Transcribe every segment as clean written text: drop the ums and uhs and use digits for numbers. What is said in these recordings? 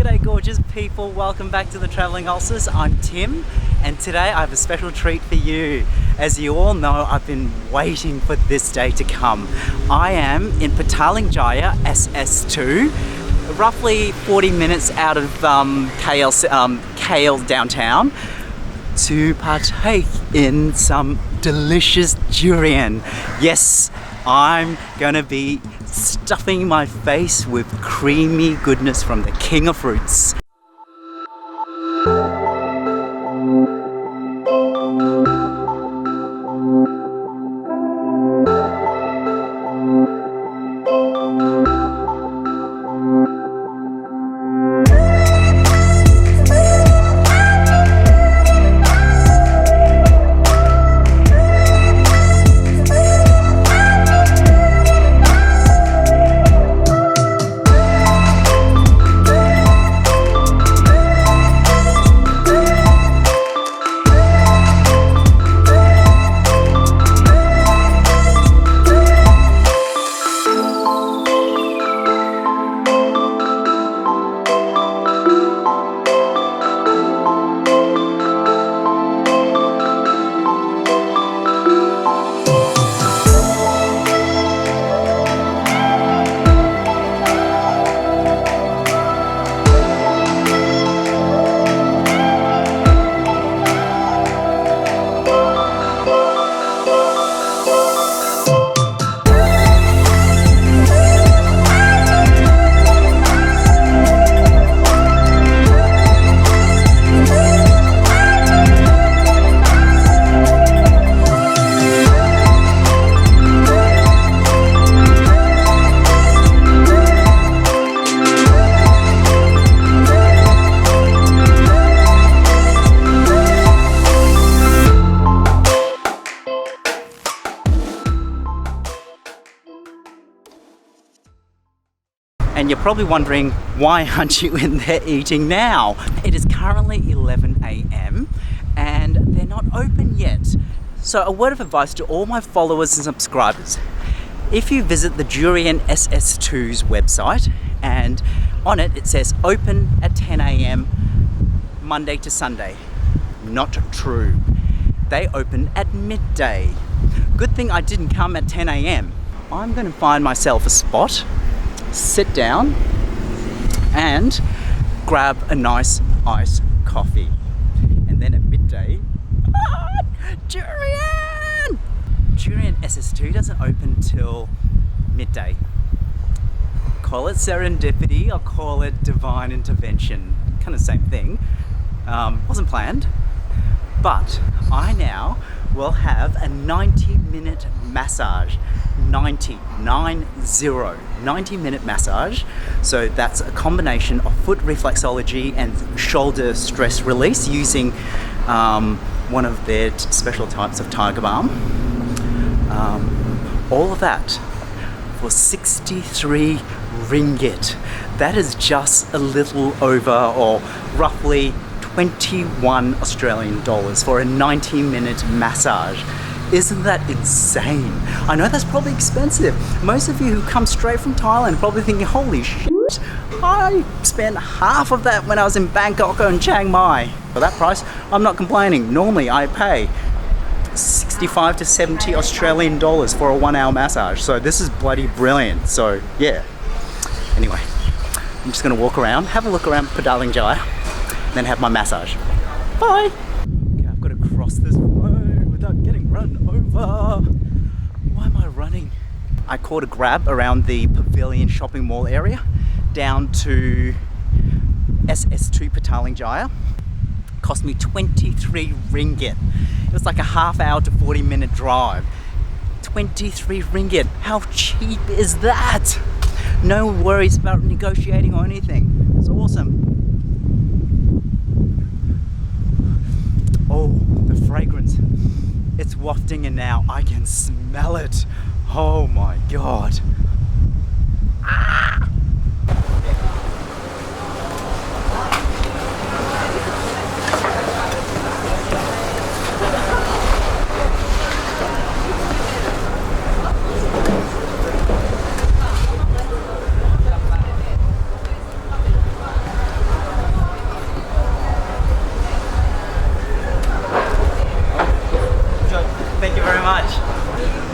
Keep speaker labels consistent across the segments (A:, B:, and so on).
A: G'day gorgeous people, welcome back to the Travelling Ulcers. I'm Tim and today I have a special treat for you. As you all know, I've been waiting for this day to come. I am in Petaling Jaya SS2, roughly 40 minutes out of KL downtown, to partake in some delicious durian. Yes, I'm gonna be stuffing my face with creamy goodness from the king of fruits. And you're probably wondering, why aren't you in there eating now? It is currently 11 AM and they're not open yet. So a word of advice to all my followers and subscribers. If you visit the Durian SS2's website, and on it, it says open at 10 AM Monday to Sunday. Not true. They open at midday. Good thing I didn't come at 10 AM. I'm gonna find myself a spot, sit down and grab a nice iced coffee, and then at midday, Durian! Durian SS2 doesn't open till midday. Call it serendipity or call it divine intervention, kind of same thing. Wasn't planned, but I now will have a 90-minute massage. 90-minute massage. So that's a combination of foot reflexology and shoulder stress release using one of their special types of tiger balm. All of that for 63 ringgit. That is just a little over, or roughly 21 Australian dollars for a 90-minute massage. Isn't that insane? I know that's probably expensive. Most of you who come straight from Thailand are probably thinking, holy shit, I spent half of that when I was in Bangkok and Chiang Mai. For that price, I'm not complaining. Normally I pay 65 to 70 Australian dollars for a 1-hour massage. So this is bloody brilliant. So yeah. Anyway, I'm just gonna walk around, have a look around Petaling Jaya, then have my massage. Bye. Okay, I've got to cross this road without getting run over. Why am I running? I caught a grab around the Pavilion shopping mall area down to SS2 Petaling Jaya. Cost me 23 ringgit. It was like a half-hour to 40-minute drive. 23 ringgit. How cheap is that? No worries about negotiating or anything. It's awesome. Oh, the fragrance. It's wafting in now. I can smell it. Oh my God. Ah!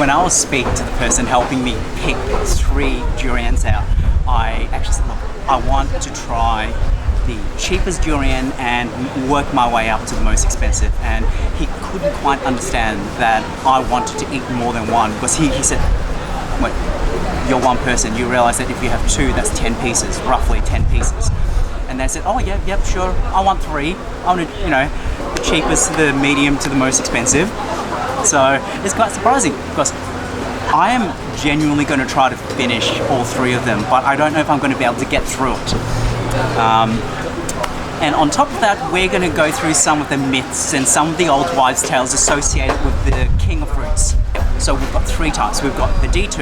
A: when I was speaking to the person helping me pick 3 durians out, I actually said, look, I want to try the cheapest durian and work my way up to the most expensive. And he couldn't quite understand that I wanted to eat more than one, because he said, wait, you're one person, you realize that if you have 2, that's 10 pieces, roughly 10 pieses. And they said, oh yeah, yep, sure, I want 3. I want to, the cheapest, the medium to the most expensive. So it's quite surprising, because I am genuinely going to try to finish all 3 of them, but I don't know if I'm going to be able to get through it. And on top of that, we're going to go through some of the myths and some of the old wives' tales associated with the king of fruits. So we've got 3 types. We've got the D2,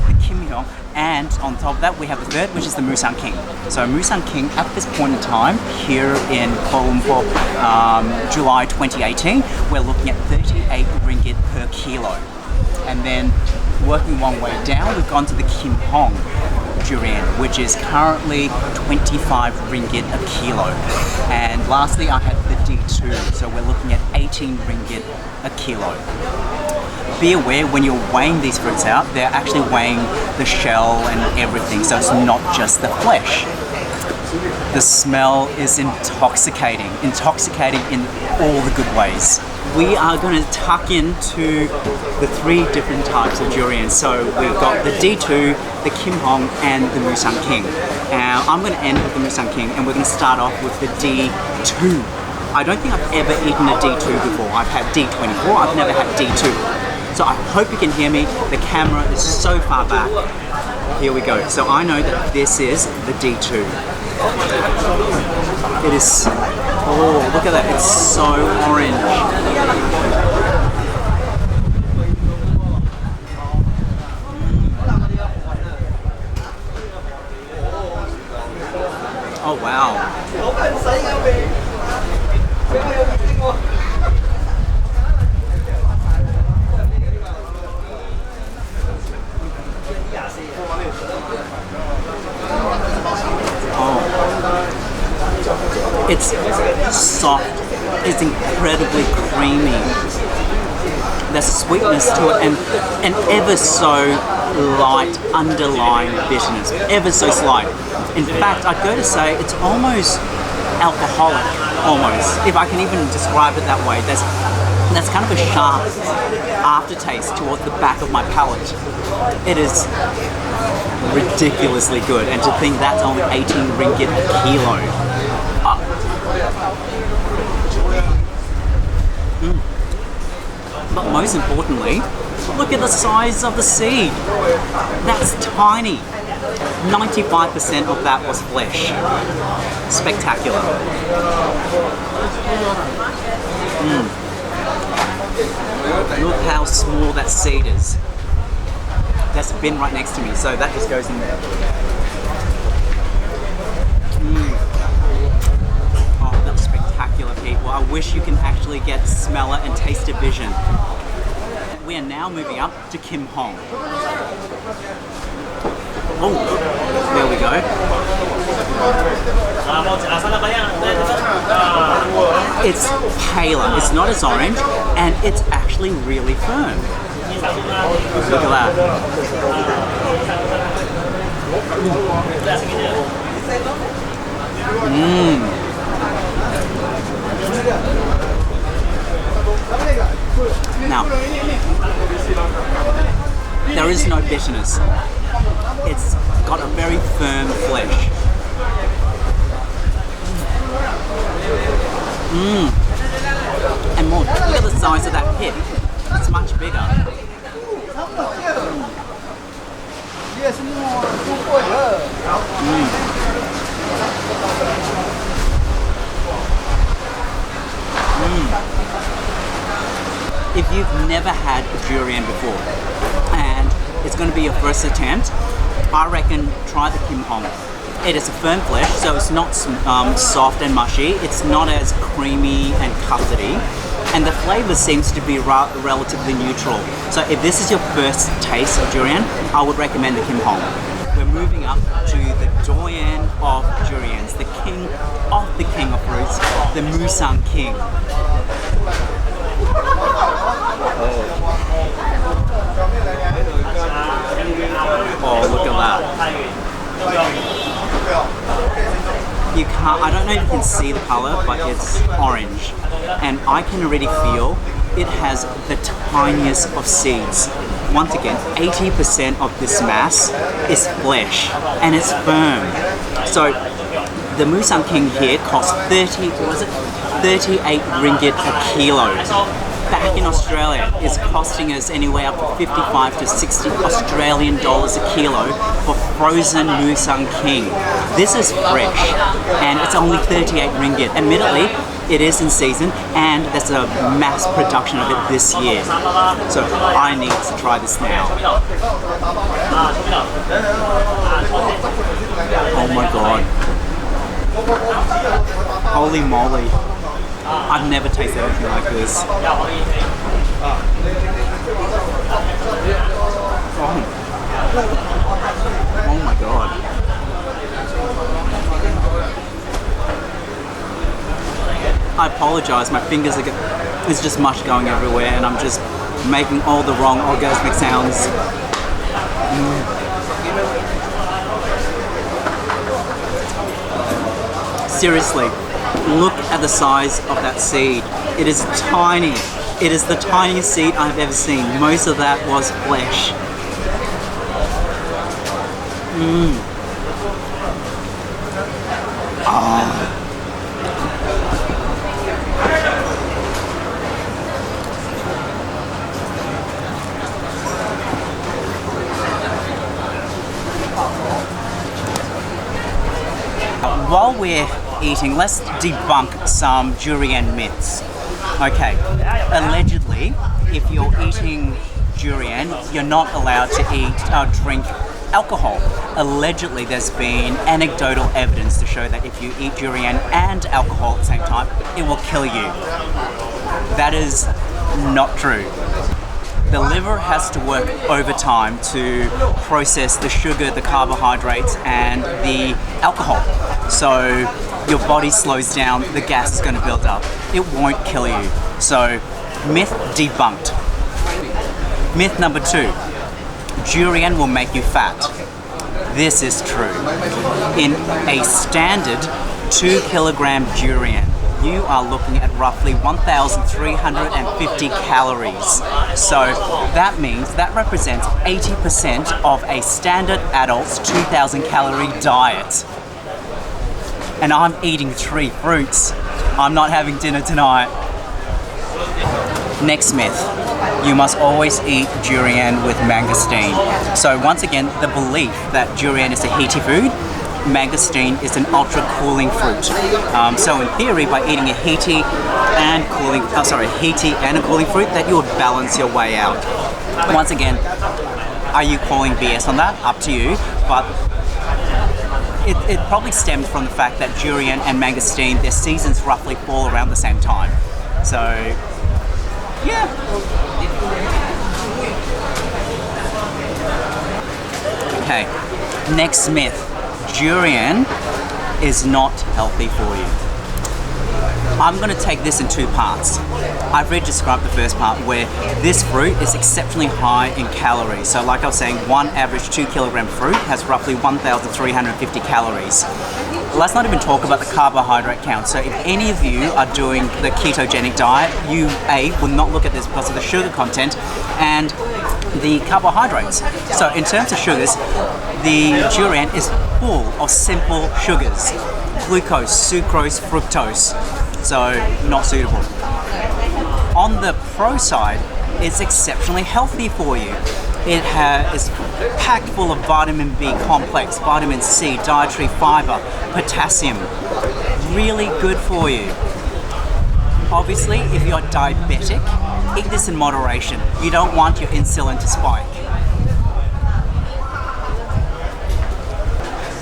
A: the Kim Hyong, and on top of that we have the 3rd, which is the Musang King. So Musang King at this point in time, here in Kuala Lumpur, July 2018, we're looking at 38 ringgit per kilo. And then working one way down, we've gone to the Kim Hong durian, which is currently 25 ringgit a kilo. And lastly, I had the D2, so we're looking at 18 ringgit a kilo. Be aware when you're weighing these fruits out, they're actually weighing the shell and everything, so it's not just the flesh. The smell is intoxicating in all the good ways. We are going to tuck into the 3 different types of durians. So we've got the D2, the Kim Hong, and the Musang King. I'm going to end with the Musang King, and we're going to start off with the D2. I don't think I've ever eaten a D2 before. I've had D24, I've never had D2. So I hope you can hear me. The camera is so far back. Here we go. So I know that this is the D2. It is, oh, look at that, it's so orange. Oh wow. It's soft, it's incredibly creamy. There's sweetness to it and ever so light underlying bitterness, ever so slight. In fact, I'd go to say it's almost alcoholic, almost, if I can even describe it that way. That's kind of a sharp aftertaste towards the back of my palate. It is ridiculously good, and to think that's only 18 ringgit a kilo. But most importantly, look at the size of the seed. That's tiny. 95% of that was flesh. Spectacular. Look how small that seed is. There's a bin right next to me, so that just goes in there. Oh, that's spectacular, people. I wish you can actually get smeller and taster vision. We are now moving up to Kim Hong. Oh, there we go. It's paler, it's not as orange, and it's actually really firm. Look at that. Now, there is no bitterness. It's got a very firm flesh. And more, look at the size of that pit. It's much bigger. If you've never had a durian before and it's going to be your first attempt, I reckon try the Kim Hong. It is a firm flesh, so it's not soft and mushy. It's not as creamy and custardy, and the flavour seems to be relatively neutral. So if this is your first taste of durian, I would recommend the Kim Hong. We're moving up to the doyen of durians, the king of fruits, the Musang King. that. You can't, I don't know if you can see the color, but it's orange. And I can already feel it has the tiniest of seeds. Once again, 80% of this mass is flesh and it's firm. So the Musang King here costs 38 ringgit a kilo. Back in Australia, it's costing us anywhere up to 55 to 60 Australian dollars a kilo for frozen Musang King. This is fresh and it's only 38 ringgit. Admittedly, it is in season and there's a mass production of it this year. So I need to try this now. Oh my god. Holy moly. I've never tasted anything like this. Oh. Oh my god. I apologize, my fingers are there's just mush going everywhere and I'm just making all the wrong orgasmic sounds. Seriously, look at the size of that seed. It is tiny. It is the tiniest seed I've ever seen. Most of that was flesh. While we're eating, let's debunk some durian myths. Okay, allegedly, if you're eating durian, you're not allowed to drink alcohol. Allegedly, there's been anecdotal evidence to show that if you eat durian and alcohol at the same time, it will kill you. That is not true. The liver has to work overtime to process the sugar, the carbohydrates, and the alcohol. So your body slows down, the gas is going to build up. It won't kill you. So, myth debunked. Myth number 2, durian will make you fat. This is true. In a standard 2 kilogram durian, you are looking at roughly 1,350 calories. So that means that represents 80% of a standard adult's 2,000 calorie diet. And I'm eating 3 fruits. I'm not having dinner tonight. Next myth, you must always eat durian with mangosteen. So once again, the belief that durian is a heaty food, mangosteen is an ultra cooling fruit. So in theory, by eating a heaty and a cooling fruit, that you would balance your way out. Once again, are you calling BS on that? Up to you, but it probably stems from the fact that durian and mangosteen, their seasons roughly fall around the same time. So, yeah. Okay, next myth. Durian is not healthy for you. I'm going to take this in 2 parts. I've already described the first part where this fruit is exceptionally high in calories. So like I was saying, one average 2 kilogram fruit has roughly 1,350 calories. Let's not even talk about the carbohydrate count. So if any of you are doing the ketogenic diet, you will not look at this because of the sugar content and the carbohydrates. So in terms of sugars, the durian is full of simple sugars. Glucose, sucrose, fructose. So not suitable. On the pro side, it's exceptionally healthy for you. It is packed full of vitamin B complex, vitamin C, dietary fiber, potassium. Really good for you. Obviously, if you're diabetic, eat this in moderation. You don't want your insulin to spike.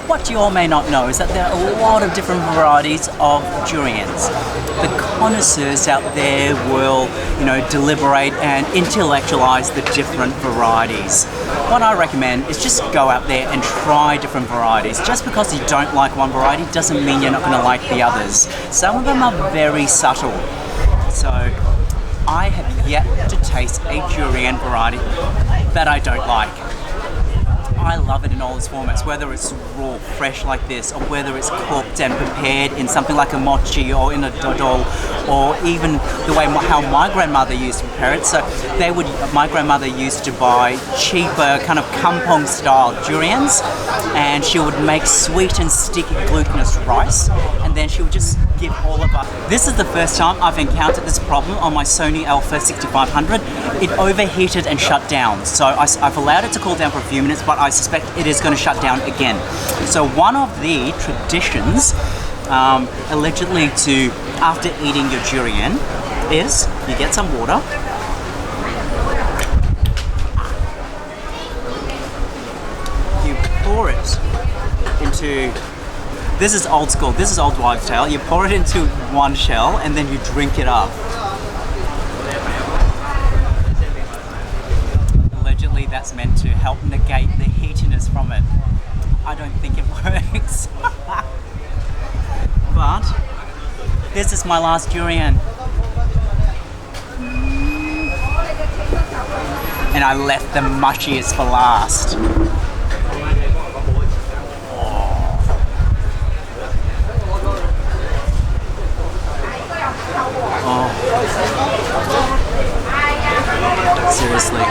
A: What you all may not know is that there are a lot of different varieties of durians. The connoisseurs out there will, deliberate and intellectualize the different varieties. What I recommend is just go out there and try different varieties. Just because you don't like one variety doesn't mean you're not going to like the others. Some of them are very subtle. So I have yet to taste a durian variety that I don't like. I love it in all its formats, whether it's raw, fresh like this, or whether it's cooked and prepared in something like a mochi or in a dodol, or even the way how my grandmother used to prepare it. So my grandmother used to buy cheaper kind of kampong style durians, and she would make sweet and sticky glutinous rice, and then she would just give all of us. This is the first time I've encountered this problem on my Sony Alpha 6500. It overheated and shut down. So I've allowed it to cool down for a few minutes, but I suspect it is going to shut down again. So one of the traditions, allegedly after eating your durian, is you get some water, you pour it into, this is old school, this is old wives' tale, you pour it into one shell and then you drink it up. Allegedly that's meant to help negate the heatiness from it. I don't think it works. But this is my last durian. And I left the mushiest for last. Oh. Seriously.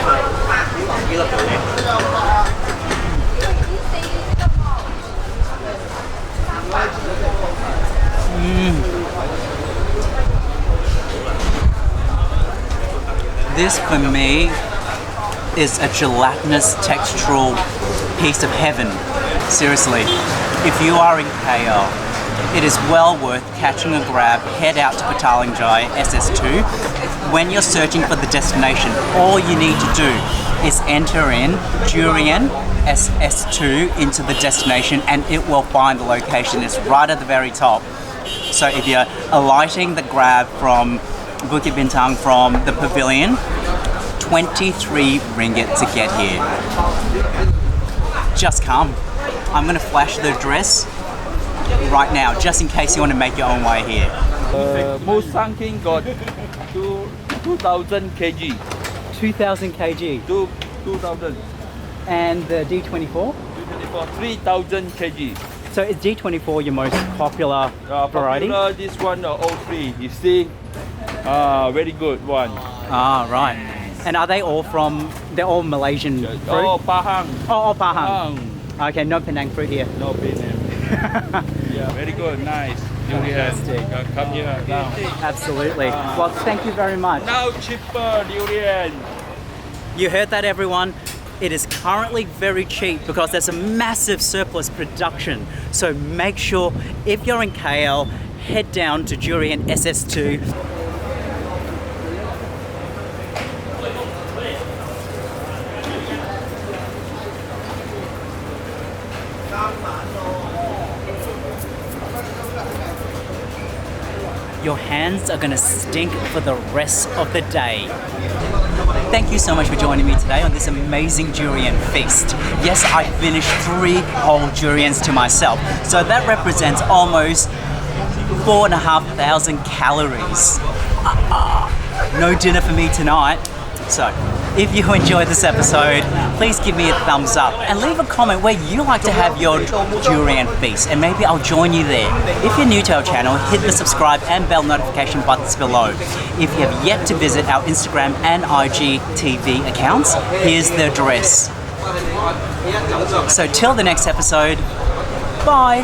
A: This for me is a gelatinous textural piece of heaven. Seriously, if you are in KL, it is well worth catching a grab, head out to Petaling Jaya SS2. When you're searching for the destination, all you need to do is enter in Durian SS2 into the destination and it will find the location. It's right at the very top. So if you're alighting the grab from Bukit Bintang from the pavilion, 23 ringgit to get here. Just come. I'm going to flash the address right now, just in case you want to make your own way here.
B: Most King got 2,000 kg.
A: 2,000 kg.
B: 2,000.
A: And the D24?
B: D24, 3,000 kg.
A: So is D24 your most popular variety?
B: Popular, this one, all three. You see, very good one.
A: Ah, right. And are they all they're all Malaysian fruit?
B: Oh, Pahang.
A: Oh, Pahang. Okay, no Penang fruit here.
B: No Penang. Yeah, very good, nice.
A: Fantastic.
B: Come here now.
A: Absolutely. Well, thank you very much.
B: Now cheaper durian.
A: You heard that, everyone? It is currently very cheap because there's a massive surplus production. So make sure if you're in KL, head down to Durian SS2. Your hands are gonna stink for the rest of the day. Thank you so much for joining me today on this amazing durian feast. Yes, I finished 3 whole durians to myself. So that represents almost 4,500 calories. No dinner for me tonight. So, if you enjoyed this episode, please give me a thumbs up and leave a comment where you like to have your durian feast, and maybe I'll join you there. If you're new to our channel, hit the subscribe and bell notification buttons below. If you have yet to visit our Instagram and IGTV accounts, here's the address. So till the next episode, bye!